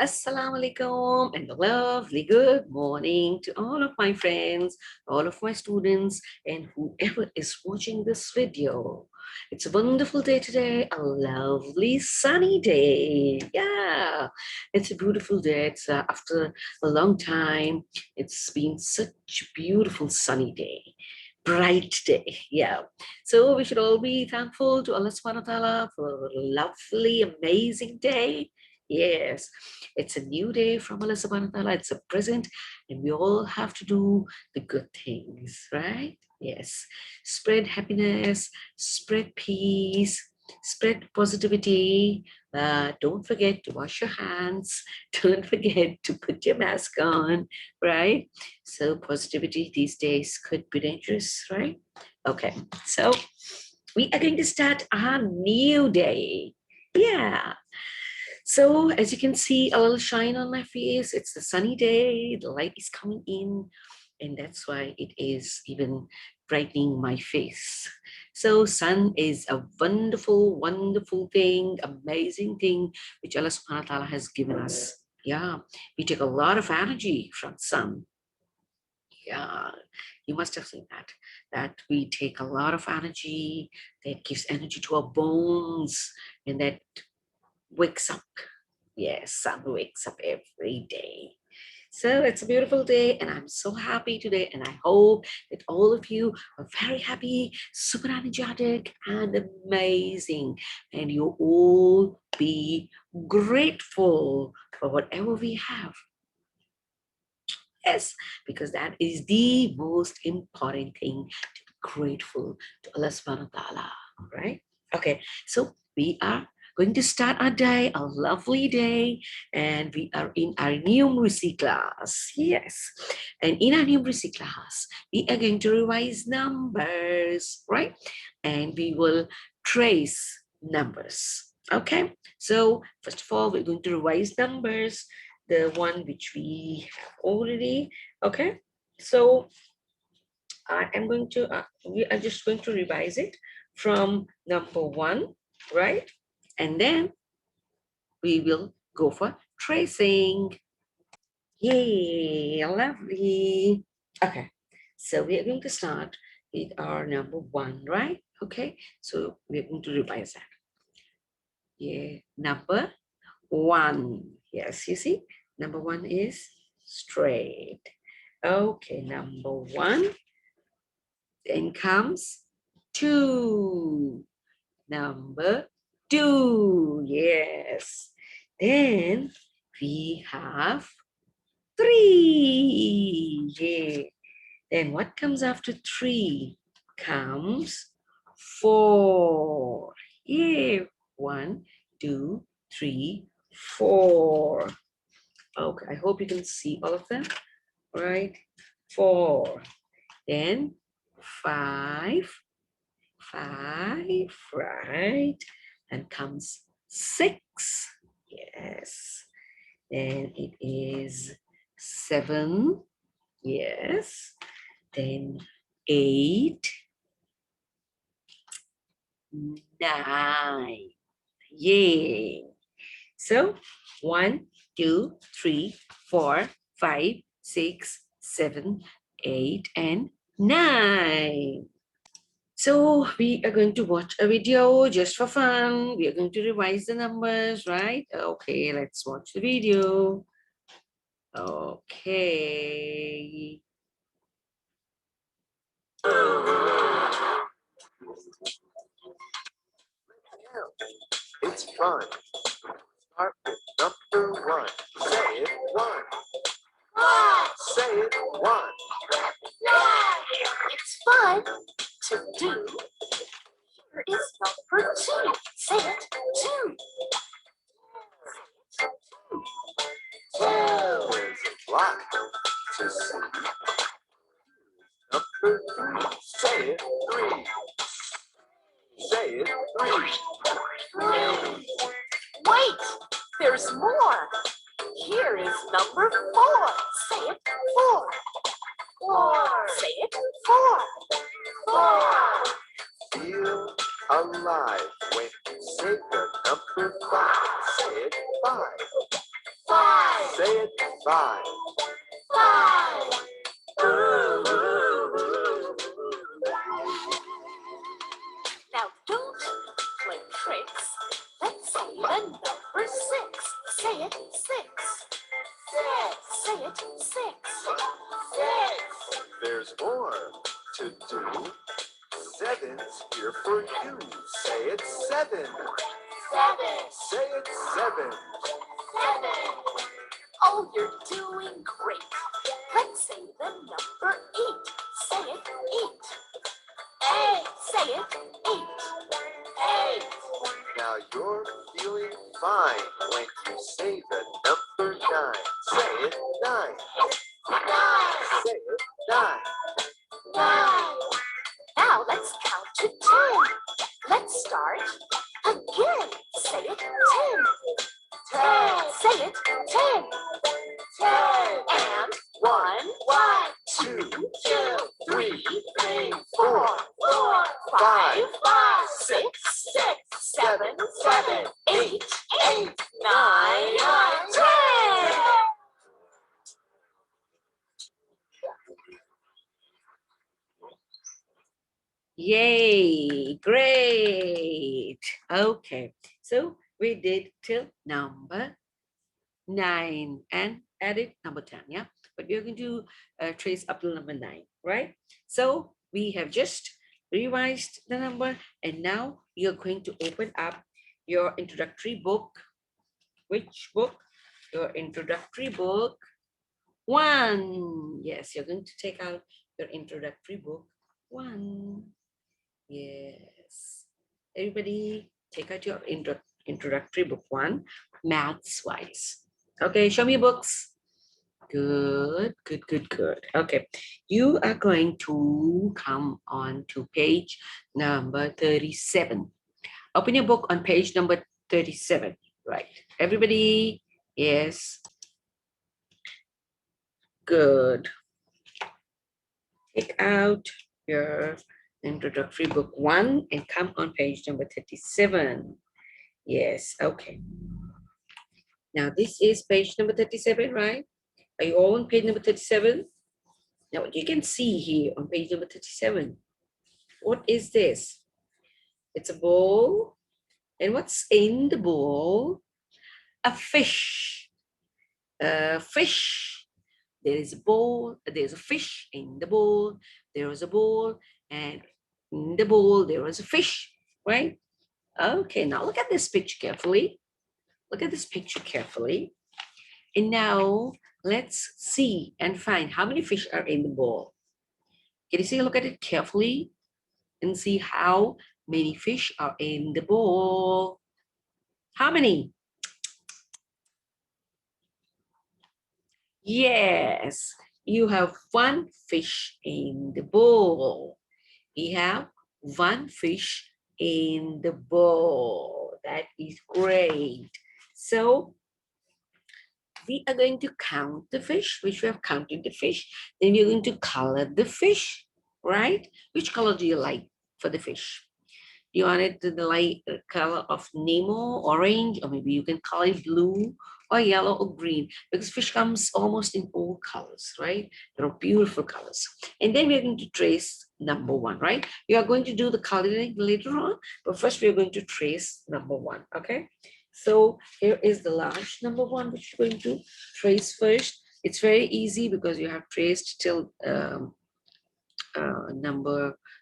Assalamu alaikum and a lovely good morning to all of my friends, all of my students, and whoever is watching this video. It's a wonderful day today, a lovely sunny day. Yeah, it's a beautiful day. It's after a long time. It's been such a beautiful sunny day. Bright day, yeah. So we should all be thankful to Allah subhanahu wa ta'ala for a lovely, amazing day. Yes, it's a new day from Allah subhanahu wa ta'ala. It's a present, and we all have to do the good things, right? Yes. Spread happiness, spread peace, spread positivity. Don't forget to wash your hands. Don't forget to put your mask on, right? So positivity these days could be dangerous, right? Okay, so we are going to start our new day. Yeah. So as you can see, a little shine on my face. It's a sunny day. The light is coming in, and that's why it is even brightening my face. So sun is a wonderful, wonderful thing, amazing thing, which Allah subhanahu wa ta'ala has given us. Yeah, we take a lot of energy from sun. Yeah, you must have seen that we take a lot of energy, that gives energy to our bones, and that wakes up. Yes, sun wakes up every day. So it's a beautiful day, and I'm so happy today. And I hope that all of you are very happy, super energetic, and amazing. And you all be grateful for whatever we have. Yes, because that is the most important thing, to be grateful to Allah subhanahu wa ta'ala, right? Okay, so we are going to start our day, a lovely day, and we are in our numeracy class. Yes, and in our numeracy class, we are going to revise numbers, right? And we will trace numbers. Okay, so first of all, we're going to revise numbers, the one which we have already. Okay, so I am going to we are just going to revise it from number 1, right? And then we will go for tracing. Yay, lovely. Okay, so we are going to start with our number 1, right? Okay, so we are going to revise that. Yeah, number 1. Yes, you see, number 1 is straight. Okay, number 1. Then comes 2. Number 2. Yes. Then we have 3. Yeah. Then what comes after 3? Comes 4. Yeah. 1, 2, 3, 4. Okay, I hope you can see all of them. All right. 4. Then 5. 5, right? And comes 6. Yes. Then it is 7. Yes. Then 8. 9. Yay. So 1, 2, 3, 4, 5, 6, 7, 8, and 9. So we are going to watch a video just for fun. We are going to revise the numbers, right? Okay, let's watch the video. Okay. It's fun. Start with number 1. Say it 1. Say it 1. It's fun to do. Here is number 2. Say it 2. There's a lot to see. Number 3. Say it 3. Say it 3. Wait, there's more. Here is number 4. Say it 4. 4. Say it 4. 4. Feel alive when you say the number 5. Say it 5. Five. Say it, 5. Five. Now don't play tricks. Let's say the number 6. Say it, 6. Say it, 6. 6. There's more to do. 7's here for you. Say it, 7. 7. Say it, 7. 7. Oh, you're doing great. Let's say the number 8. Say it, 8. 8. Say it, 8. 8. Now you're feeling fine when you say the number 9. Say it, 9. 9. Say it, 9. 9. Now let's count to 10. Let's start again. Say it, 10. 10. Say it, 10. 10. And 1, 2, 3, 4, 5, 6, 7, 8, 9, 10. Yay, great. Okay, so we did till number 9 and added number 10, yeah? But we're going to trace up to number 9, right? So we have just revised the number, and now you're going to open up your introductory book. Which book? Your introductory book 1. Yes, you're going to take out your introductory book 1. Yes. Everybody take out your introductory book 1, maths wise. Okay, show me books. Good. Okay, you are going to come on to page number 37. Open your book on page number 37, right? Everybody, yes. Good. Take out your introductory book 1 and come on page number 37. Yes, okay. Now this is page number 37, right? Are you all on page number 37? Now what you can see here on page number 37, what is this? It's a bowl. And what's in the bowl? A fish. A fish. There is a bowl. There's a fish in the bowl. There is a bowl. And in the bowl, there was a fish, right? Okay, now look at this picture carefully. Look at this picture carefully. And now let's see and find how many fish are in the bowl. Can you see, look at it carefully and see how many fish are in the bowl? How many? Yes, you have 1 fish in the bowl. You have 1 fish in the bowl. That is great. So we are going to count the fish, which we have counted the fish. Then we're going to color the fish, right? Which color do you like for the fish? Do you want it to the light color of Nemo, orange, or maybe you can color it blue or yellow or green, because fish comes almost in all colors, right? They're beautiful colors. And then we're going to trace number 1, right? You are going to do the coloring later on, but first we're going to trace number 1, okay? So here is the large number 1, which we're going to trace first. It's very easy because you have traced till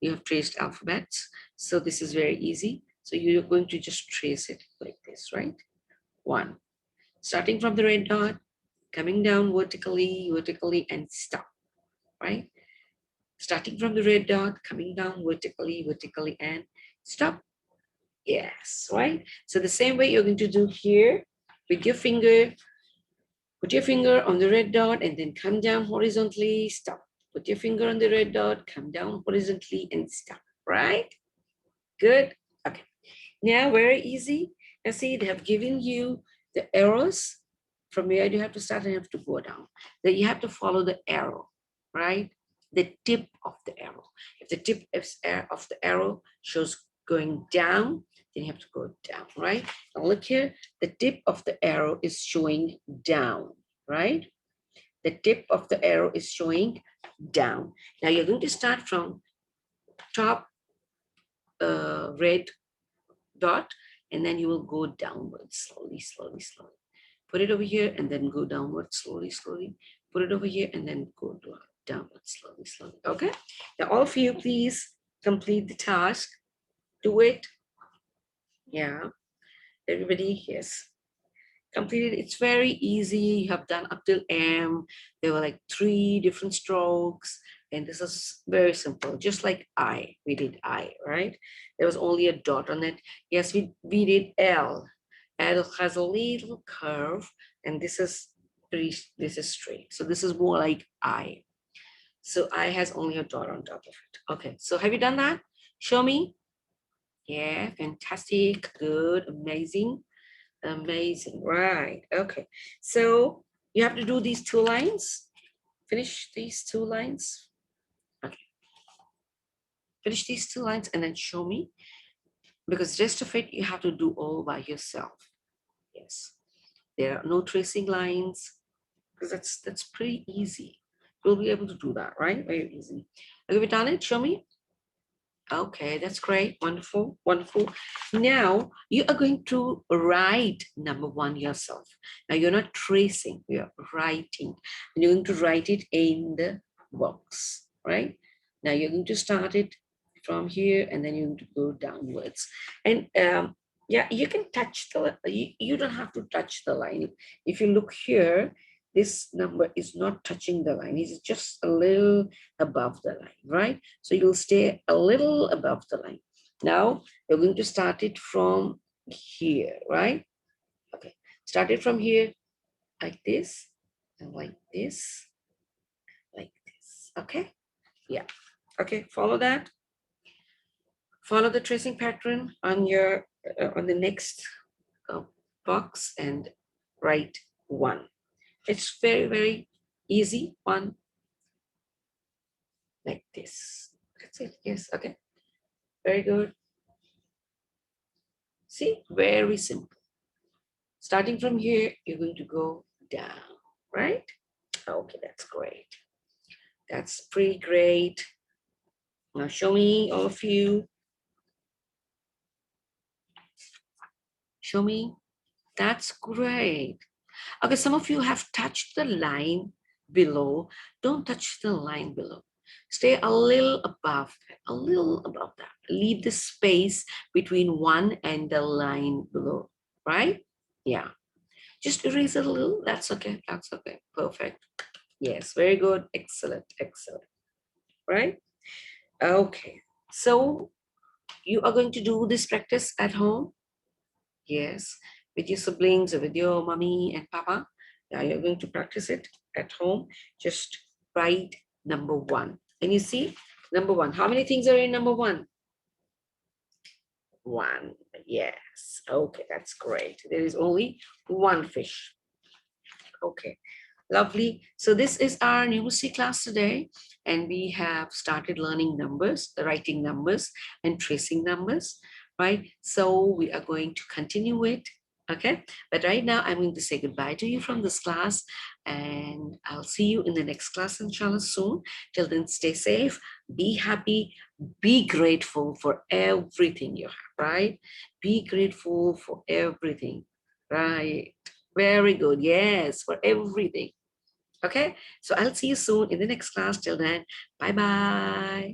you have traced alphabets. So this is very easy. So you're going to just trace it like this, right? 1. Starting from the red dot, coming down vertically, and stop, right? Starting from the red dot, coming down vertically, and stop. Yes, right? So the same way you're going to do here with your finger. Put your finger on the red dot and then come down horizontally, stop. Put your finger on the red dot, come down horizontally and stop, right? Good. Okay. Now, very easy. Now see, they have given you the arrows. From where you have to start and you have to go down. Then you have to follow the arrow, right? The tip of the arrow. If the tip of the arrow shows going down, then you have to go down, right? Now look here, the tip of the arrow is showing down, right? The tip of the arrow is showing down. Now you're going to start from top red dot, and then you will go downwards slowly, slowly, slowly. Put it over here and then go downward slowly, slowly. Put it over here and then go downward slowly, slowly. Okay. Now all of you, please complete the task. Do it. Yeah. Everybody, yes. Completed. It's very easy. You have done up till M. There were like 3 different strokes. And this is very simple, just like I. We did I, right? There was only a dot on it. Yes, we did L. L has a little curve, and this is straight. So this is more like I. So I has only a dot on top of it. Okay, so have you done that? Show me. Yeah, fantastic, good, amazing. Amazing, right? Okay, so you have to do these 2 lines. Finish these 2 lines. Okay, finish these 2 lines and then show me, because rest of it you have to do all by yourself. Yes, there are no tracing lines, because that's pretty easy. You'll be able to do that, right? Very easy. Have you done it? Show me. Okay, that's great. Wonderful, wonderful. Now you are going to write number 1 yourself. Now you're not tracing, you're writing. And you're going to write it in the box, right? Now you're going to start it from here and then you're going to go downwards. And yeah, you can touch the, you don't have to touch the line. If you look here, this number is not touching the line. It's just a little above the line, right? So you'll stay a little above the line. Now you're going to start it from here, right? Okay, start it from here, like this, and like this, like this, okay? Yeah, okay, follow that. Follow the tracing pattern on your, on the next box and write 1. It's very, very easy. 1, like this. That's it. Yes. Okay. Very good. See, very simple. Starting from here, you're going to go down, right? Okay, that's great. That's pretty great. Now show me, all of you. Show me. That's great. Okay, some of you have touched the line below. Don't touch the line below. Stay a little above that, a little above that. Leave the space between 1 and the line below, right? Yeah. Just erase it a little. That's okay. That's okay. Perfect. Yes, very good. Excellent. Excellent. Right? Okay. So you are going to do this practice at home? Yes. With your siblings or with your mommy and papa? Yeah, you're going to practice it at home. Just write number 1. And you see, number 1. How many things are in number 1? 1. Yes. Okay, that's great. There is only 1 fish. Okay, lovely. So this is our numeracy class today, and we have started learning numbers, writing numbers and tracing numbers, right? So we are going to continue it. Okay, but right now I'm going to say goodbye to you from this class, and I'll see you in the next class, inshallah, soon. Till then, stay safe, be happy, be grateful for everything you have, right? Be grateful for everything, right? Very good. Yes, for everything. Okay, so I'll see you soon in the next class. Till then, bye bye.